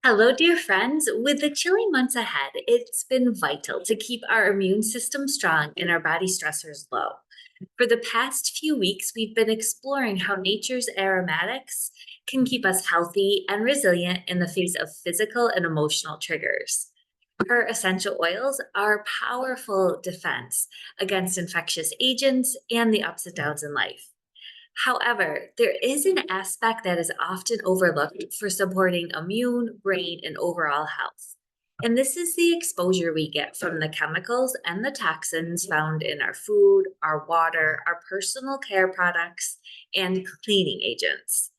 Hello, dear friends. With the chilly months ahead, it's been vital to keep our immune system strong and our body stressors low. For the past few weeks, we've been exploring how nature's aromatics can keep us healthy and resilient in the face of physical and emotional triggers. Her essential oils are powerful defense against infectious agents and the ups and downs in life. However, there is an aspect that is often overlooked for supporting immune, brain, and overall health. And this is the exposure we get from the chemicals and the toxins found in our food, our water, our personal care products, and cleaning agents.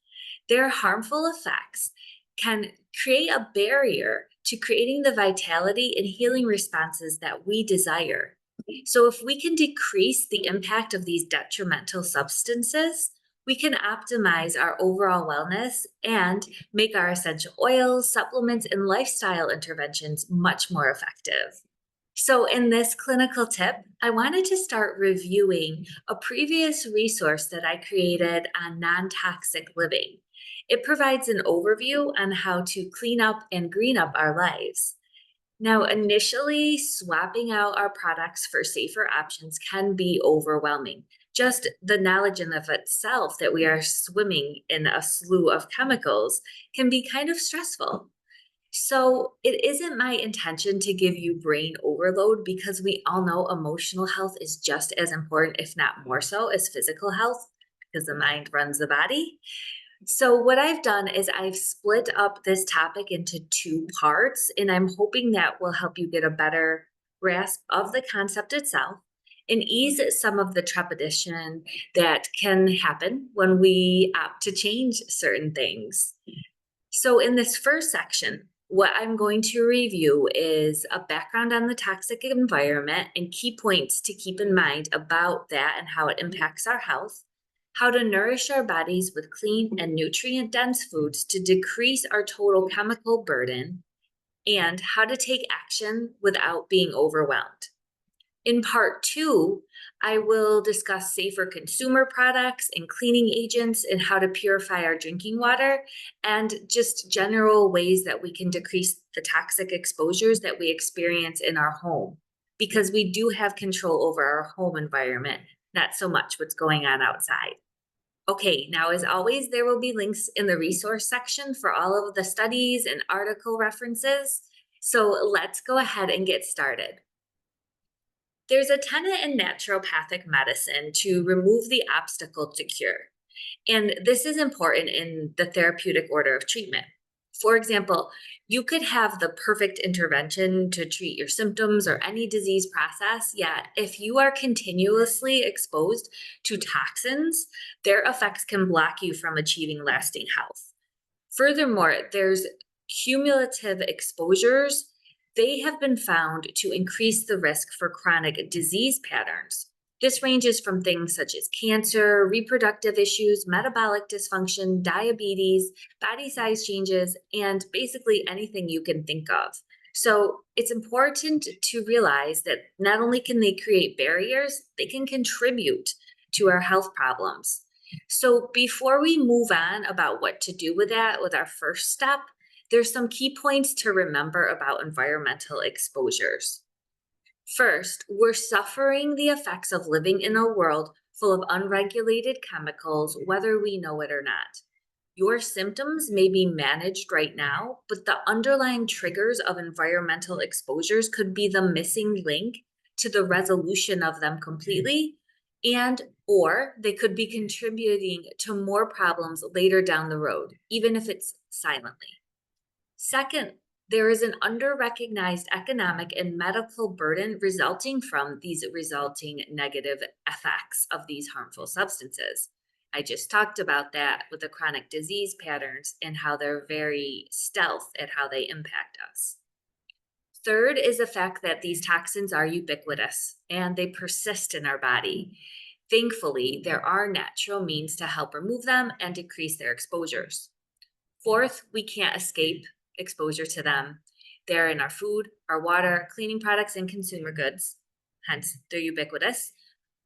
Their harmful effects can create a barrier to creating the vitality and healing responses that we desire. So, if we can decrease the impact of these detrimental substances, we can optimize our overall wellness and make our essential oils, supplements, and lifestyle interventions much more effective. So, in this clinical tip, I wanted to start reviewing a previous resource that I created on non toxic living. It provides an overview on how to clean up and green up our lives. Now, initially, swapping out our products for safer options can be overwhelming. Just the knowledge in of itself that we are swimming in a slew of chemicals can be kind of stressful. So, it isn't my intention to give you brain overload because we all know emotional health is just as important, if not more so, as physical health because the mind runs the body. So, what I've done is I've split up this topic into two parts, and I'm hoping that will help you get a better grasp of the concept itself and ease some of the trepidation that can happen when we opt to change certain things. So, in this first section, what I'm going to review is a background on the toxic environment and key points to keep in mind about that and how it impacts our health, how to nourish our bodies with clean and nutrient dense foods to decrease our total chemical burden, and how to take action without being overwhelmed. In part two, I will discuss safer consumer products and cleaning agents and how to purify our drinking water and just general ways that we can decrease the toxic exposures that we experience in our home because we do have control over our home environment, not so much what's going on outside. Okay, now as always, there will be links in the resource section for all of the studies and article references. So let's go ahead and get started. There's a tenet in naturopathic medicine to remove the obstacle to cure. And this is important in the therapeutic order of treatment. For example, you could have the perfect intervention to treat your symptoms or any disease process, yet if you are continuously exposed to toxins, their effects can block you from achieving lasting health. Furthermore, there's cumulative exposures. They have been found to increase the risk for chronic disease patterns. This ranges from things such as cancer, reproductive issues, metabolic dysfunction, diabetes, body size changes, and basically anything you can think of. So it's important to realize that not only can they create barriers, they can contribute to our health problems. So before we move on about what to do with that, with our first step, there's some key points to remember about environmental exposures. First, we're suffering the effects of living in a world full of unregulated chemicals, whether we know it or not. Your symptoms may be managed right now, but the underlying triggers of environmental exposures could be the missing link to the resolution of them completely, and or they could be contributing to more problems later down the road, even if it's silently. Second, there is an under-recognized economic and medical burden resulting from these resulting negative effects of these harmful substances. I just talked about that with the chronic disease patterns and how they're very stealth at how they impact us. Third is the fact that these toxins are ubiquitous and they persist in our body. Thankfully, there are natural means to help remove them and decrease their exposures. Fourth, we can't escape exposure to them. They're in our food, our water, cleaning products, and consumer goods. Hence, they're ubiquitous.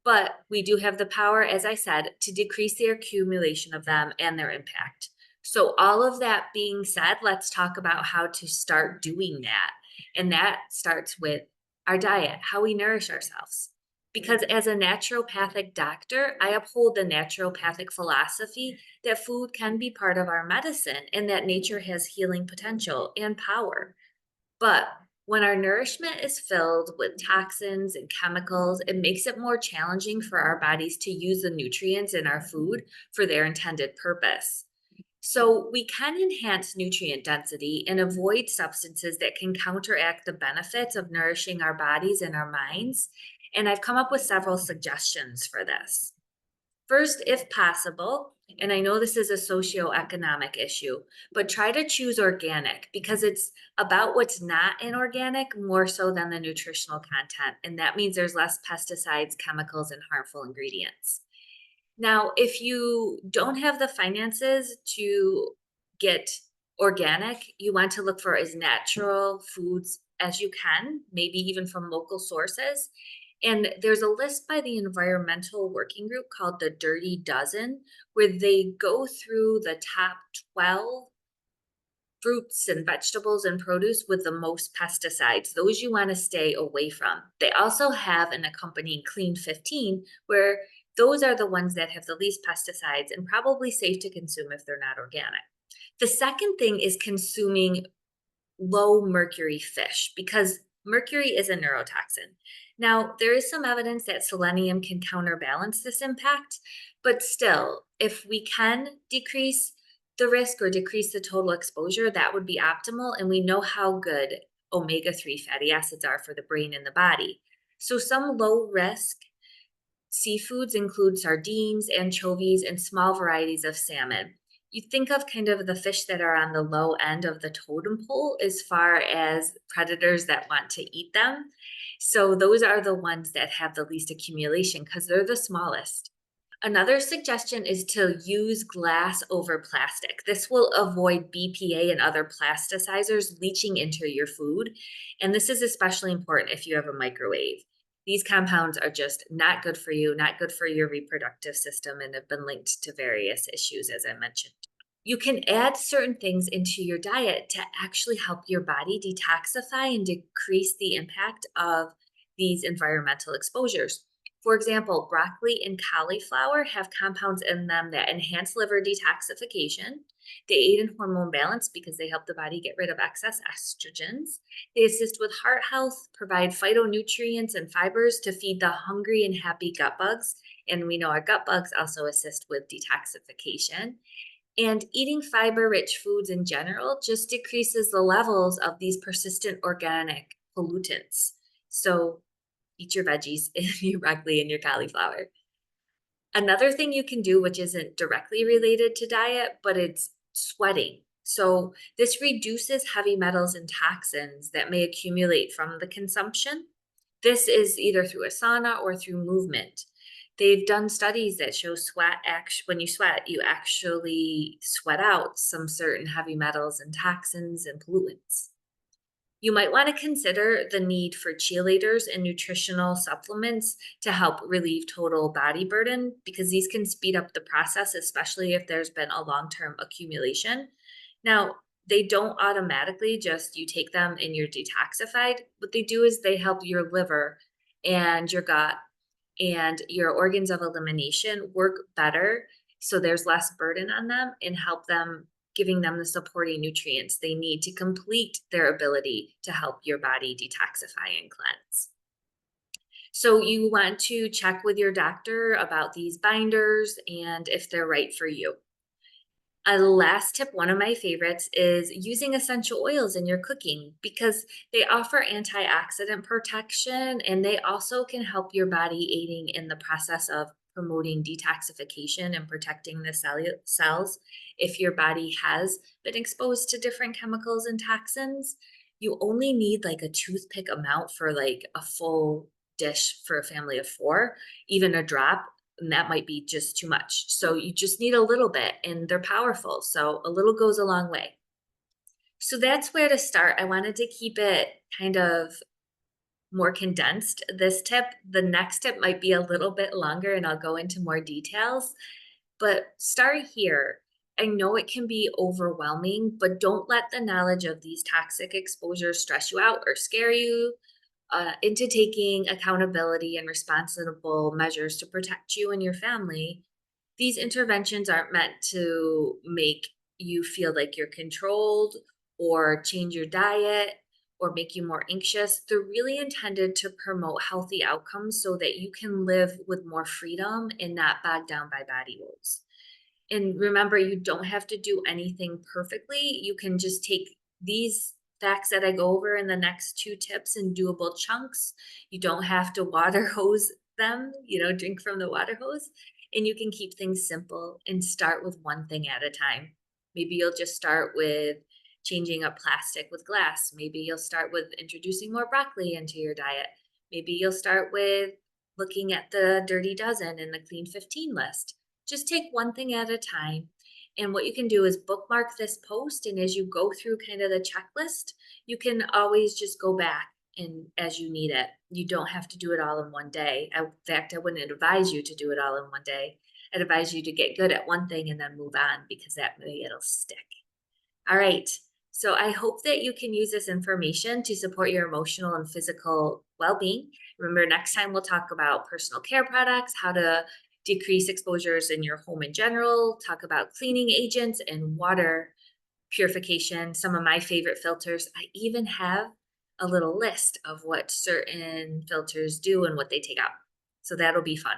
But we do have the power, as I said, to decrease the accumulation of them and their impact. So, all of that being said, let's talk about how to start doing that. And that starts with our diet, how we nourish ourselves. Because as a naturopathic doctor, I uphold the naturopathic philosophy that food can be part of our medicine and that nature has healing potential and power. But when our nourishment is filled with toxins and chemicals, it makes it more challenging for our bodies to use the nutrients in our food for their intended purpose. So, we can enhance nutrient density and avoid substances that can counteract the benefits of nourishing our bodies and our minds. And I've come up with several suggestions for this. First, if possible, and I know this is a socioeconomic issue, but try to choose organic because it's about what's not inorganic more so than the nutritional content. And that means there's less pesticides, chemicals, and harmful ingredients. Now, if you don't have the finances to get organic, you want to look for as natural foods as you can, maybe even from local sources. And there's a list by the Environmental Working Group called the Dirty Dozen, where they go through the top 12 fruits and vegetables and produce with the most pesticides. Those you want to stay away from. They also have an accompanying Clean 15, where those are the ones that have the least pesticides and probably safe to consume if they're not organic. The second thing is consuming low mercury fish because mercury is a neurotoxin. Now, there is some evidence that selenium can counterbalance this impact, but still, if we can decrease the risk or decrease the total exposure, that would be optimal. And we know how good omega-3 fatty acids are for the brain and the body. So, some low risk seafoods include sardines, anchovies, and small varieties of salmon. You think of kind of the fish that are on the low end of the totem pole as far as predators that want to eat them. So those are the ones that have the least accumulation because they're the smallest. Another suggestion is to use glass over plastic. This will avoid BPA and other plasticizers leaching into your food. And this is especially important if you have a microwave. These compounds are just not good for you, not good for your reproductive system, and have been linked to various issues, as I mentioned. You can add certain things into your diet to actually help your body detoxify and decrease the impact of these environmental exposures. For example, broccoli and cauliflower have compounds in them that enhance liver detoxification. They aid in hormone balance because they help the body get rid of excess estrogens. They assist with heart health, provide phytonutrients and fibers to feed the hungry and happy gut bugs. And we know our gut bugs also assist with detoxification. And eating fiber rich foods in general just decreases the levels of these persistent organic pollutants. So eat your veggies and your broccoli and your cauliflower. Another thing you can do, which isn't directly related to diet, but it's sweating. So this reduces heavy metals and toxins that may accumulate from the consumption. This is either through a sauna or through movement. They've done studies that show when you sweat, you actually sweat out some certain heavy metals and toxins and pollutants. You might want to consider the need for chelators and nutritional supplements to help relieve total body burden because these can speed up the process, especially if there's been a long term accumulation. Now, they don't automatically just you take them and you're detoxified. What they do is they help your liver and your gut and your organs of elimination work better so there's less burden on them and help them giving them the supporting nutrients they need to complete their ability to help your body detoxify and cleanse. So you want to check with your doctor about these binders and if they're right for you. A last tip, one of my favorites, is using essential oils in your cooking because they offer antioxidant protection and they also can help your body aiding in the process of promoting detoxification and protecting the cells. If your body has been exposed to different chemicals and toxins, you only need like a toothpick amount for like a full dish for a family of four, even a drop and that might be just too much. So you just need a little bit and they're powerful. So a little goes a long way. So that's where to start. I wanted to keep it kind of more condensed. This tip, the next tip might be a little bit longer and I'll go into more details, but start here. I know it can be overwhelming, but don't let the knowledge of these toxic exposures stress you out or scare you into taking accountability and responsible measures to protect you and your family. These interventions aren't meant to make you feel like you're controlled or change your diet or make you more anxious. They're really intended to promote healthy outcomes so that you can live with more freedom and not bogged down by body woes. And remember, you don't have to do anything perfectly. You can just take these facts that I go over in the next two tips in doable chunks. You don't have to water hose them, drink from the water hose. And you can keep things simple and start with one thing at a time. Maybe you'll just start with changing up plastic with glass. Maybe you'll start with introducing more broccoli into your diet. Maybe you'll start with looking at the dirty dozen and the clean 15 list. Just take one thing at a time. And what you can do is bookmark this post. And as you go through kind of the checklist, you can always just go back and as you need it. You don't have to do it all in one day. In fact, I wouldn't advise you to do it all in one day. I'd advise you to get good at one thing and then move on because that way it'll stick. All right. So I hope that you can use this information to support your emotional and physical well being. Remember, next time we'll talk about personal care products, how to decrease exposures in your home in general, talk about cleaning agents and water purification, some of my favorite filters. I even have a little list of what certain filters do and what they take out. So that'll be fun.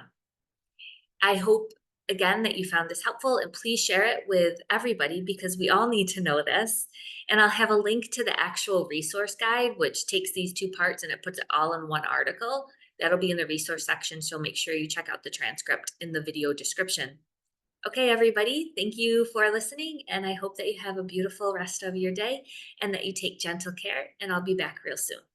I hope again that you found this helpful and please share it with everybody because we all need to know this. And I'll have a link to the actual resource guide, which takes these two parts and it puts it all in one article. That'll be in the resource section. So make sure you check out the transcript in the video description. Okay, everybody, thank you for listening. And I hope that you have a beautiful rest of your day and that you take gentle care. And I'll be back real soon.